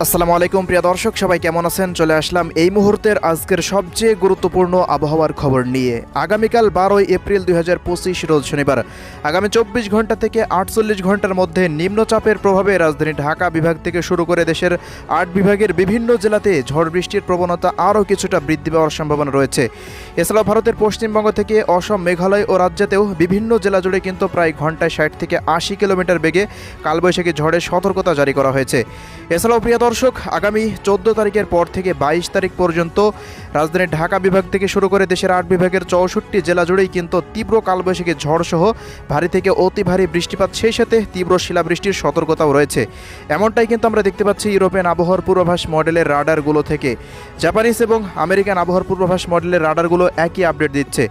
আসসালামু আলাইকুম প্রিয় দর্শক, সবাই কেমন আছেন? চলে আসলাম এই মুহূর্তের আজকের সবচেয়ে গুরুত্বপূর্ণ আবহাওয়ার খবর নিয়ে। আগামীকাল 12 এপ্রিল 2025 রোজ শনিবার আগামী 24 ঘন্টা থেকে 48 ঘন্টার মধ্যে নিম্নচাপের প্রভাবে রাজধানী ঢাকা বিভাগ থেকে শুরু করে দেশের 8 বিভাগের বিভিন্ন জেলাতে ঝড় বৃষ্টির প্রবণতা আরও কিছুটা বৃদ্ধি পাওয়ার সম্ভাবনা রয়েছে। এছাড়াও ভারতের পশ্চিমবঙ্গ থেকে অসম, মেঘালয় ও রাজ্যেতেও বিভিন্ন জেলা জুড়ে কিন্তু প্রায় ঘন্টায় 60 থেকে 80 কিলোমিটার বেগে কালবৈশাখী ঝড়ের সতর্কতা জারি করা হয়েছে। এছাড়াও প্রিয় দর্শক, আগামী 14 তারিখের পর থেকে 22 তারিখ পর্যন্ত রাজধানী ঢাকা বিভাগ থেকে শুরু করে দেশের 8 বিভাগের 64 জেলা জুড়েই কিন্তু তীব্র কালবৈশাখী ঝড়সহ ভারী থেকে অতি ভারী বৃষ্টিপাত, সেই সাথে তীব্র শিলাবৃষ্টির সতর্কতাও রয়েছে। এমনটাই কিন্তু আমরা দেখতে পাচ্ছি ইউরোপিয়ান আবহাওয়ার পূর্বাভাস মডেলের রাডারগুলো থেকে। জাপানিজ এবং আমেরিকান আবহাওয়ার পূর্বাভাস মডেলের রাডারগুলো একই আপডেট দিচ্ছে।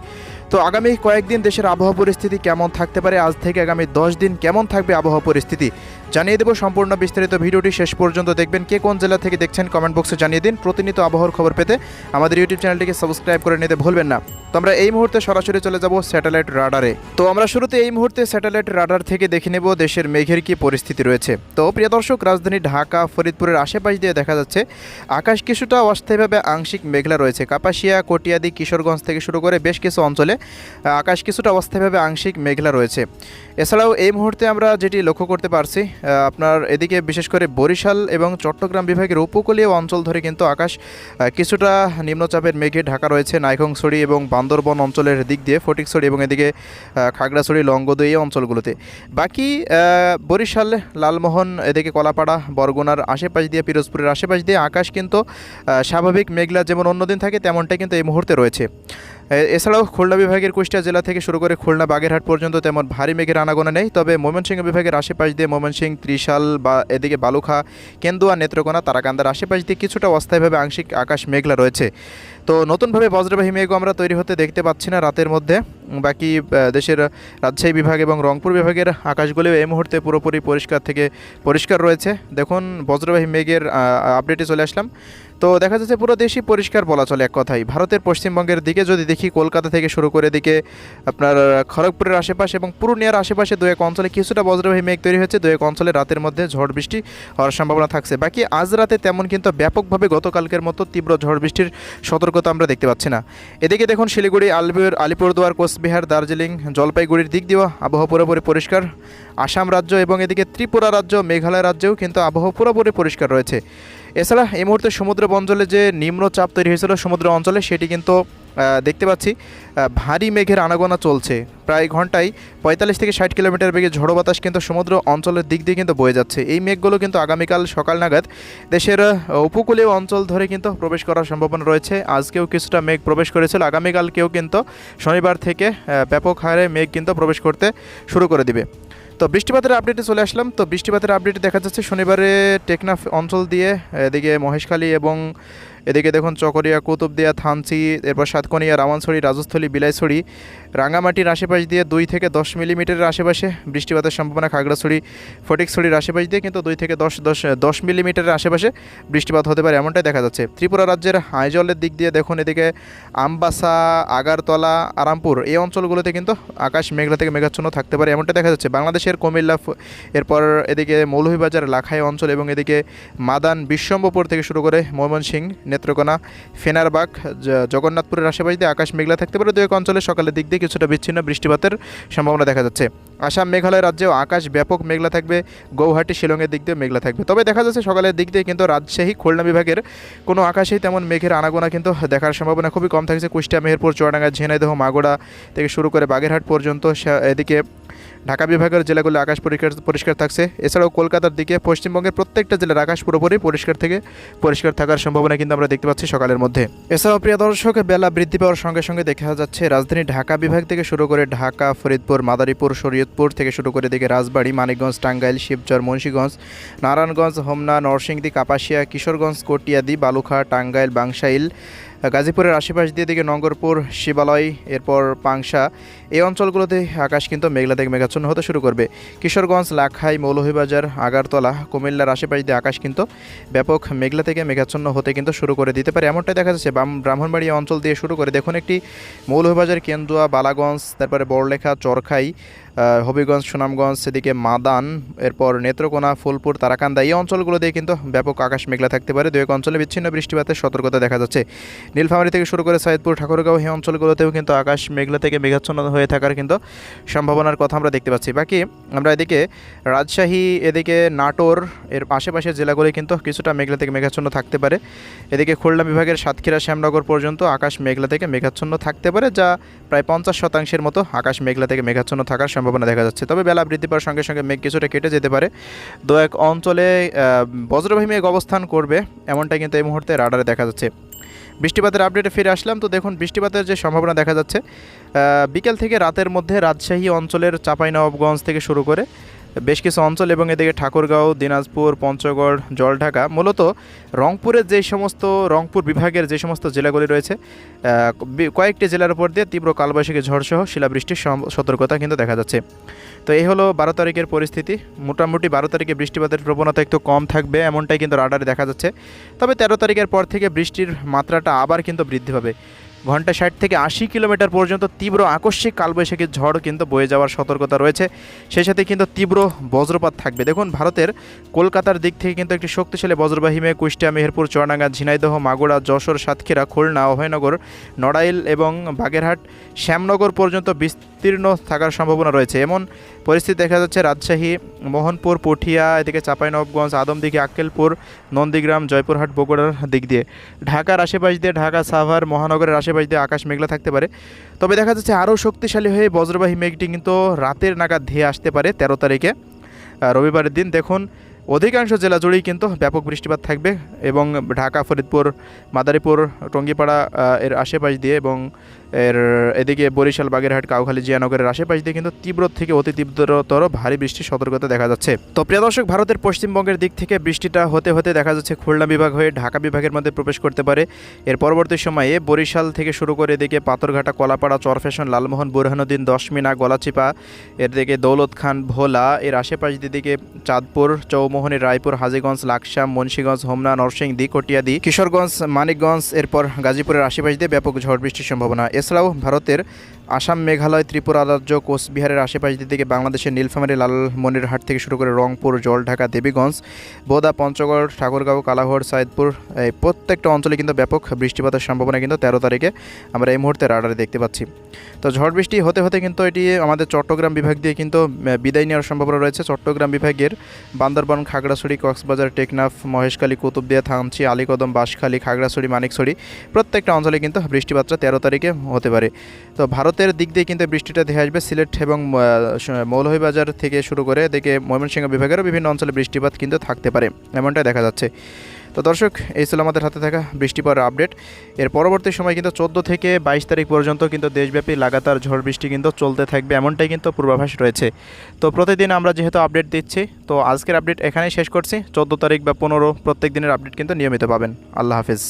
তো আগামী কয়েকদিন দেশের আবহাওয়া পরিস্থিতি কেমন থাকতে পারে, আজ থেকে আগামী 10 দিন কেমন থাকবে আবহাওয়া পরিস্থিতি জানিয়ে দেব। সম্পূর্ণ বিস্তারিত ভিডিওটি শেষ পর্যন্ত দেখবেন। কে কোন জেলা থেকে দেখছেন কমেন্ট বক্সে জানিয়ে দিন। প্রতিনিয়ত আবহাওয়ার খবর পেতে আমাদের ইউটিউব চ্যানেলটিকে সাবস্ক্রাইব করে নিতে ভুলবেন না। তো আমরা এই মুহূর্তে সরাসরি চলে যাব স্যাটেলাইট রাডারে। তো আমরা শুরুতে এই মুহূর্তে স্যাটেলাইট রাডার থেকে দেখে নেব দেশের মেঘের কী পরিস্থিতি রয়েছে। তো প্রিয় দর্শক, রাজধানী ঢাকা, ফরিদপুরের আশেপাশ দিয়ে দেখা যাচ্ছে আকাশ কিছুটা অস্থায়ীভাবে আংশিক মেঘলা রয়েছে। কাপাসিয়া, কটিয়াদি, কিশোরগঞ্জ থেকে শুরু করে বেশ কিছু অঞ্চলে আকাশ কিছুটা অস্থায়ীভাবে আংশিক মেঘলা রয়েছে। এছাড়াও এই মুহূর্তে আমরা যেটি লক্ষ্য করতে পারছি, আপনার এদিকে বিশেষ করে বরিশাল এবং চট্টগ্রাম বিভাগের উপকূলীয় অঞ্চল ধরে কিন্তু আকাশ কিছুটা নিম্নচাপের মেঘে ঢাকা রয়েছে। নাইখংছড়ি এবং বান্দরবন অঞ্চলের দিক দিয়ে ফটিকছড়ি এবং এদিকে খাগড়াছড়ি, লংগদই এই অঞ্চলগুলোতে। বাকি বরিশাল, লালমোহন, এদিকে কলাপাড়া, বরগুনার আশেপাশ দিয়ে, পিরোজপুরের আশেপাশ দিয়ে আকাশ কিন্তু স্বাভাবিক মেঘলা যেমন অন্যদিন থাকে তেমনটাই কিন্তু এই মুহূর্তে রয়েছে। এছাড়াও খুলনা বিভাগের কুষ্টিয়া জেলা থেকে শুরু করে খুলনা, বাগেরহাট পর্যন্ত তেমন ভারী মেঘের আনাগোনা নেই। তবে ময়মনসিংহ বিভাগের আশেপাশ দিয়ে ময়মনসিংহ, ত্রিশাল বা এদিকে বালুখা, কেন্দুয়া, নেত্রকোনা, তারাকান্দার আশেপাশ দিয়ে কিছুটা অস্থায়ীভাবে আংশিক আকাশ মেঘলা রয়েছে। তো নতুনভাবে বজ্রবাহী মেঘও আমরা তৈরি হতে দেখতে পাচ্ছি না রাতের মধ্যে। বাকি দেশের রাজশাহী বিভাগ এবং রংপুর বিভাগের আকাশগুলিও এই মুহূর্তে পুরোপুরি পরিষ্কার থেকে পরিষ্কার রয়েছে। দেখুন, বজ্রবাহী মেঘের আপডেটে চলে আসলাম। তো দেখা যাচ্ছে পুরো দেশই পরিষ্কার বলা চলে এক কথায়। ভারতের পশ্চিমবঙ্গের দিকে যদি দেখি, কলকাতা থেকে শুরু করে দিকে আপনার খড়গপুরের আশেপাশে এবং পুরুলিয়ার আশেপাশে দু এক অঞ্চলে কিছুটা বজ্রবাহী মেঘ তৈরি হয়েছে। দু এক অঞ্চলে রাতের মধ্যে ঝড় বৃষ্টি হওয়ার সম্ভাবনা থাকছে। বাকি আজ রাতে তেমন কিন্তু ব্যাপকভাবে গতকালকের মতো তীব্র ঝড় বৃষ্টির সতর্কতা আমরা দেখতে পাচ্ছি না। এদিকে দেখুন, শিলিগুড়ি, আলিপুরদুয়ার, কোচবিহার, দার্জিলিং, জলপাইগুড়ির দিক দিয়েও আবহাওয়া পুরোপুরি পরিষ্কার। আসাম রাজ্য এবং এদিকে ত্রিপুরা রাজ্য, মেঘালয় রাজ্যেও কিন্তু আবহাওয়া পুরোপুরি পরিষ্কার রয়েছে। এছাড়া এই মুহূর্তে সমুদ্র অঞ্চলে যে নিম্নচাপ তৈরি হয়েছিল সমুদ্র অঞ্চলে, সেটি কিন্তু দেখতে পাচ্ছি ভারী মেঘের আনাগোনা চলছে। প্রায় ঘন্টায় 45 থেকে 60 কিলোমিটার বেগে ঝড়ো বাতাস কিন্তু সমুদ্র অঞ্চলের দিক দিয়ে কিন্তু বয়ে যাচ্ছে। এই মেঘগুলো কিন্তু আগামীকাল সকাল নাগাদ দেশের উপকূলীয় অঞ্চল ধরে কিন্তু প্রবেশ করার সম্ভাবনা রয়েছে। আজকেও কিছুটা মেঘ প্রবেশ করেছিল, আগামীকালকেও কিন্তু শনিবার থেকে ব্যাপক হারে মেঘ কিন্তু প্রবেশ করতে শুরু করে দিবে। তো বৃষ্টিপাতের আপডেটে চলে আসলাম। তো বৃষ্টিপাতের আপডেটে দেখা যাচ্ছে শনিবারে টেকনাফ অঞ্চল দিয়ে এদিকে মহেশখালী এবং এদিকে দেখুন চকরিয়া, কুতুবদিয়া, থানচি, এরপর সাতকনিয়া, রাওয়ানছড়ি, রাজস্থলী, বিলাইছড়ি, রাঙ্গামাটির আশেপাশ দিয়ে 2 থেকে 10 মিলিমিটারের আশেপাশে বৃষ্টিপাতের সম্ভাবনা। খাগড়াছড়ি, ফটিকছড়ির আশেপাশ দিয়ে কিন্তু 2 থেকে 10 মিলিমিটারের আশেপাশে বৃষ্টিপাত হতে পারে, এমনটাই দেখা যাচ্ছে। ত্রিপুরা রাজ্যের আইজলের দিক দিয়ে দেখুন এদিকে আমবাসা, আগারতলা, আরামপুর এই অঞ্চলগুলোতে কিন্তু আকাশ মেঘলা থেকে মেঘাচ্ছন্ন থাকতে পারে, এমনটা দেখা যাচ্ছে। বাংলাদেশের কুমিল্লা, এরপর এদিকে মৌলভীবাজার, লাখাই অঞ্চল এবং এদিকে মাদান, বিশ্বম্ভরপুর থেকে শুরু করে ময়মনসিংহ, নেত্রকোনা, ফেনারবাগ, জগন্নাথপুরের আশেপাশ দিয়ে আকাশ মেঘলা থাকতে পারে। দু এক অঞ্চলে সকালের দিক দিয়ে কিছুটা বিচ্ছিন্ন বৃষ্টিপাতের সম্ভাবনা দেখা যাচ্ছে। আসাম, মেঘালয় রাজ্যেও আকাশ ব্যাপক মেঘলা থাকবে। গৌহাটি, শিলংয়ের দিক দিয়ে মেঘলা থাকবে। তবে দেখা যাচ্ছে সকালের দিক দিয়ে কিন্তু রাজশাহী, খুলনা বিভাগের কোনো আকাশেই তেমন মেঘের আনাগোনা কিন্তু দেখার সম্ভাবনা খুবই কম থাকছে। কুষ্টিয়া, মেহেরপুর, চুয়াডাঙ্গা, ঝিনাইদহ, মাগুরা থেকে শুরু করে বাগেরহাট পর্যন্ত, এদিকে ঢাকা বিভাগের জেলাগুলো আকাশ পরিষ্কার থাকছে। এছাড়াও কলকাতার দিকে পশ্চিমবঙ্গের প্রত্যেকটা জেলার আকাশ পুরোপুরি পরিষ্কার থাকার সম্ভাবনা কিন্তু আমরা দেখতে পাচ্ছি সকালের মধ্যে। এছাড়াও প্রিয় দর্শক, বেলা বৃদ্ধি পাওয়ার সঙ্গে সঙ্গে দেখা যাচ্ছে রাজধানী ঢাকা বিভাগ থেকে শুরু করে ঢাকা, ফরিদপুর, মাদারীপুর, শরীয়তপুর থেকে শুরু করে দিকে রাজবাড়ী, মানিকগঞ্জ, টাঙ্গাইল, শিবচর, মুন্সিগঞ্জ, নারায়ণগঞ্জ, হোমনা, নরসিংদী, কাপাসিয়া, কিশোরগঞ্জ, কটিয়াদি, বালুখা, টাঙ্গাইল, বাংশাইল, গাজীপুরের আশেপাশ দিয়ে দিকে নঙ্গরপুর, শিবালয়, এরপর পাংশা এই অঞ্চলগুলোতে আকাশ কিন্তু মেঘলা থেকে মেঘাচ্ছন্ন হতে শুরু করবে। কিশোরগঞ্জ, লাখাই, মৌলভীবাজার, আগারতলা, কুমিল্লার আশেপাশ দিয়ে আকাশ কিন্তু ব্যাপক মেঘলা থেকে মেঘাচ্ছন্ন হতে কিন্তু শুরু করে দিতে পারে, এমনটাই দেখা যাচ্ছে। ব্রাহ্মণবাড়িয়া অঞ্চল দিয়ে শুরু করে দেখুন একটি মৌলভীবাজার, কেন্দুয়া, বালাগঞ্জ, তারপরে বড়লেখা, চরখাই, হবিগঞ্জ, সুনামগঞ্জ, এদিকে মাদান, এরপর নেত্রকোনা, ফুলপুর, তারাকান্দা এই অঞ্চলগুলোতে কিন্তু ব্যাপক আকাশ মেঘলা থাকতে পারে। দু এক অঞ্চলে বিচ্ছিন্ন বৃষ্টিপাতের সতর্কতা দেখা যাচ্ছে। নীলফামারী থেকে শুরু করে সৈয়দপুর, ঠাকুরগাঁও এই অঞ্চলগুলোতেও কিন্তু আকাশ মেঘলা থেকে মেঘাচ্ছন্ন হয়ে থাকার কিন্তু সম্ভাবনার কথা আমরা দেখতে পাচ্ছি। বাকি আমরা এদিকে রাজশাহী, এদিকে নাটোর এর আশেপাশের জেলাগুলি কিন্তু কিছুটা মেঘলা থেকে মেঘাচ্ছন্ন থাকতে পারে। এদিকে খুলনা বিভাগের সাতক্ষীরা, শ্যামনগর পর্যন্ত আকাশ মেঘলা থেকে মেঘাচ্ছন্ন থাকতে পারে, যা প্রায় 50% মতো আকাশ মেঘলা থেকে মেঘাচ্ছন্ন থাকার সম্ভাবনা দেখা যাচ্ছে। তবে বেলা বৃদ্ধি পাওয়ার সঙ্গে সঙ্গে মেঘ কিছুটা কেটে যেতে পারে। দু এক অঞ্চলে বজ্রবাহী মেঘ অবস্থান করবে, এমনটাই কিন্তু এই মুহূর্তে রাডারে দেখা যাচ্ছে। বৃষ্টিপাতের আপডেটে ফিরে আসলাম। তো দেখুন বৃষ্টিপাতের যে সম্ভাবনা দেখা যাচ্ছে, বিকেল থেকে রাতের মধ্যে রাজশাহী অঞ্চলের চাঁপাইনবাবগঞ্জ থেকে শুরু করে বেশ কিছু অঞ্চল এবং এদিকে ঠাকুরগাঁও, দিনাজপুর, পঞ্চগড়, জলঢাকা, মূলত রংপুরের যে সমস্ত রংপুর বিভাগের যে সমস্ত জেলাগুলি রয়েছে, কয়েকটি জেলার উপর দিয়ে তীব্র কালবৈশাখী ঝড়সহ শিলাবৃষ্টির সতর্কতা কিন্তু দেখা যাচ্ছে। তো এই হলো 12 তারিখের পরিস্থিতি। মোটামুটি 12 তারিখে বৃষ্টিপাতের প্রবণতা একটু কম থাকবে, এমনটাই কিন্তু রাডারে দেখা যাচ্ছে। তবে 13 তারিখের পর থেকে বৃষ্টির মাত্রাটা আবার কিন্তু বৃদ্ধি পাবে। ঘন্টায় 60 থেকে 80 কিলোমিটার পর্যন্ত তীব্র আকস্মিক কালবৈশাখী ঝড় কিন্তু বয়ে যাওয়ার সতর্কতা রয়েছে। সেই সাথে কিন্তু তীব্র বজ্রপাত থাকবে। দেখুন ভারতের কলকাতার দিক থেকে কিন্তু একটি শক্তিশালী বজ্রবাহী মেঘ কুষ্টিয়া, মেহেরপুর, চুয়াডাঙ্গা, ঝিনাইদহ, মাগুরা, যশোর, সাতক্ষীরা, খুলনা, অভয়নগর, নড়াইল এবং বাগেরহাট, শ্যামনগর পর্যন্ত বিস্তীর্ণ থাকার সম্ভাবনা রয়েছে। এমন পরিস্থিতি দেখা যাচ্ছে রাজশাহী, মোহনপুর, পুঠিয়া, এদিকে চাঁপাইনবাবগঞ্জ, আদমদিঘি, আক্কেলপুর, নন্দীগ্রাম, জয়পুরহাট, বগুড়ার দিক দিয়ে। ঢাকার আশেপাশ দিয়ে, ঢাকা, সাভার, মহানগরের আশেপাশ দিয়ে আকাশ মেঘলা থাকতে পারে। তবে দেখা যাচ্ছে আরও শক্তিশালী হয়ে বজ্রবাহী মেঘটি কিন্তু রাতের নাগাদ ধেয়ে আসতে পারে 13 তারিখে, রবিবারের দিন। দেখুন অধিকাংশ জেলা জুড়েই কিন্তু ব্যাপক বৃষ্টিপাত থাকবে এবং ঢাকা, ফরিদপুর, মাদারীপুর, টঙ্গিপাড়া এর আশেপাশ দিয়ে এবং এর এদিকে বরিশাল, বাগেরহাট, কাউখালী, জিয়ানগরের আশেপাশ দিয়ে কিন্তু তীব্র থেকে অতি তীব্রতর ভারী বৃষ্টির সতর্কতা দেখা যাচ্ছে। তো প্রিয় দর্শক, ভারতের পশ্চিমবঙ্গের দিক থেকে বৃষ্টিটা হতে হতে দেখা যাচ্ছে খুলনা বিভাগ হয়ে ঢাকা বিভাগের মধ্যে প্রবেশ করতে পারে। এর পরবর্তী সময়ে বরিশাল থেকে শুরু করে এদিকে পাথরঘাটা, কলাপাড়া, চরফ্যাশন, লালমোহন, বুরহানুদ্দিন, দশমিনা, গলাচিপা, এর দিকে দৌলত খান, ভোলা এর আশেপাশ দিকে চাঁদপুর, চৌমোহনী, রায়পুর, হাজীগঞ্জ, লাকসাম, মুন্সিগঞ্জ, হোমনা, নরসিংদী, কটিয়াদি, কিশোরগঞ্জ, মানিকগঞ্জ, এরপর গাজীপুরের আশেপাশ দিয়ে ব্যাপক ঝড় বৃষ্টির সম্ভাবনা। এছাড়াও ভারতের আসাম, মেঘালয়, ত্রিপুরা রাজ্য, কোচবিহারের আশেপাশ দিকে বাংলাদেশের নীলফামারী, লালমনিরহাট থেকে শুরু করে রংপুর, জলঢাকা, দেবীগঞ্জ, বোদা, পঞ্চগড়, ঠাকুরগাঁও, কালাহর, সাইদপুর এই প্রত্যেকটা অঞ্চলে কিন্তু ব্যাপক বৃষ্টিপাতের সম্ভাবনা কিন্তু 13 তারিখে আমরা এই মুহূর্তে রাডারে দেখতে পাচ্ছি। তো ঝড় বৃষ্টি হতে হতে কিন্তু এটি আমাদের চট্টগ্রাম বিভাগ দিয়ে কিন্তু বিদায় নেওয়ার সম্ভাবনা রয়েছে। চট্টগ্রাম বিভাগের বান্দরবান, খাগড়াছড়ি, কক্সবাজার, টেকনাফ, মহেশখালী, কুতুবদিয়া, থানচি, আলীকদম, বাঁশখালী, খাগড়াছড়ি, মানিকছড়ি প্রত্যেকটা অঞ্চলে কিন্তু বৃষ্টিপাতটা 13 তারিখে হতে পারে। তো ভারতের দিক দিয়ে কিন্তু বৃষ্টিটা ধেয়ে আসবে। সিলেট এবং মৌলভীবাজার থেকে শুরু করে এদিকে ময়মনসিংহ বিভাগেরও বিভিন্ন অঞ্চলে বৃষ্টিপাত কিন্তু থাকতে পারে, এমনটাই দেখা যাচ্ছে। তো দর্শক, এই ছিল আমাদের হাতে থাকা বৃষ্টি পড়ার আপডেট। এর পরবর্তী সময় কিন্তু 14 থেকে 22 তারিখ পর্যন্ত কিন্তু দেশব্যাপী লাগাতার ঝড় বৃষ্টি কিন্তু চলতে থাকবে, এমনটাই কিন্তু পূর্বাভাস রয়েছে। তো প্রতিদিন আমরা যেহেতু আপডেট দিচ্ছি, তো আজকের আপডেট এখানেই শেষ করছি। 14 তারিখ বা 15 প্রত্যেক দিনের আপডেট কিন্তু নিয়মিত পাবেন। আল্লাহ হাফেজ।